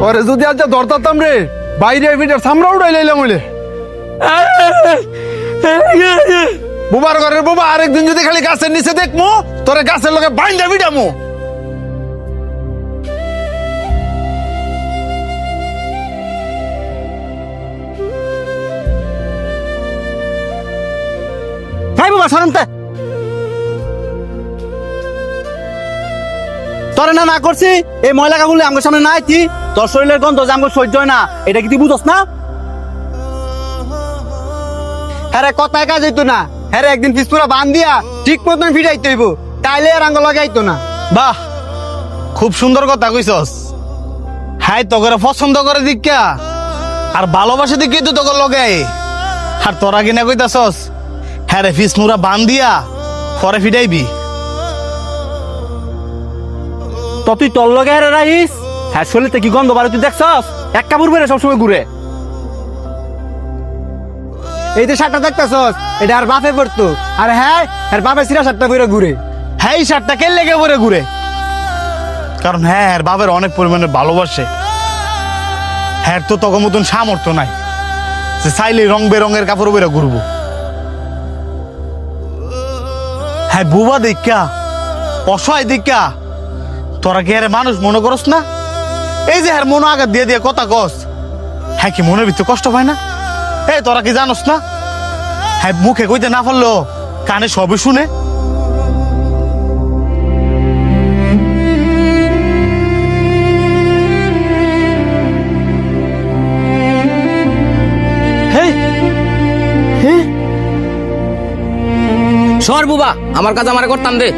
ওরে যদি আজ ধরতাম রে বাইরে ভিটার সামরা উড়াই লাইলাম হইলে বুবার ঘরের বাবা আরেকদিন যদি খালি গাছের নিচে দেখমু তোরে গাছের লগে বাইন্দা বিডামু। ভাই বাবা সরমতে তোরে না করছি এই ময়লা কাগুলো আমার সামনে না আইতি তোর শরীরের গন্ধ যে আমার সহ্য হয় না এটা কি তুই বুঝস না? হ্যাঁ কথায় কাজ হইতো না, হ্যাঁ একদিন পিসপুরা বান দিয়া ঠিক মতন ফিরাইতে হইব, তাইলে আর আঙ্গ লাগাইতো না। বাহ, খুব সুন্দর কথা কইছস। হাই তোকে পছন্দ করে দিকা আর ভালোবাসে দিকে তো তোকে লগে আর তোরা কিনা কইতাছস হ্যাঁ রে ফিস মুরা বান দিয়া পরে ফিটাইবি। তো তুই তোর লগে হেরে রাখিস, হ্যাঁ শরীরতে কি গন্ধ বাড়ে তুই দেখছস? এক কাপড় বেড়ে সবসময় ঘুরে। এই যে শার্টটা দেখতেছস এটা আর বাপে পড়তো, আর হ্যাঁ আর বাপে সিরা শার্টটা পরে ঘুরে। হ্যাঁ এই শার্টটা কে লেগে পরে ঘুরে, কারণ হ্যাঁ বাবার অনেক পরিমাণে ভালোবাসে। হ্যাঁ তো তখন মতন সামর্থ্য নাই যে চাইলে রং বেরঙের কাপড় বেরো ঘুরবো। হ্যাঁ বুবা দেখা অসহায় দেখা তোরা কি আরে মানুষ মনে করস না? এই যে হ্যাঁ মনে আঘাত দিয়ে দিয়ে কথা কস, হ্যাঁ কি মনের ভিতরে কষ্ট পায় না? এই তোরা কি জানোস না হ্যাঁ মুখে কইতে না পারলো কানে সবই শুনে। সর বুবা, আমার কাজ আমারে করতাম দে।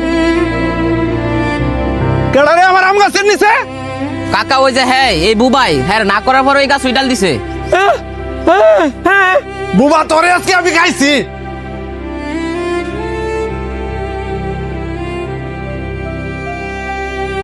কেডা রে আমার আম গাছের নিচে? কাকা ওই যে হ্যাঁ এই বুবাই হ্যাঁ না করার পর ওই গাছ উইডাল দিছে। বুবা তোরে আজকে আমি খাইছি।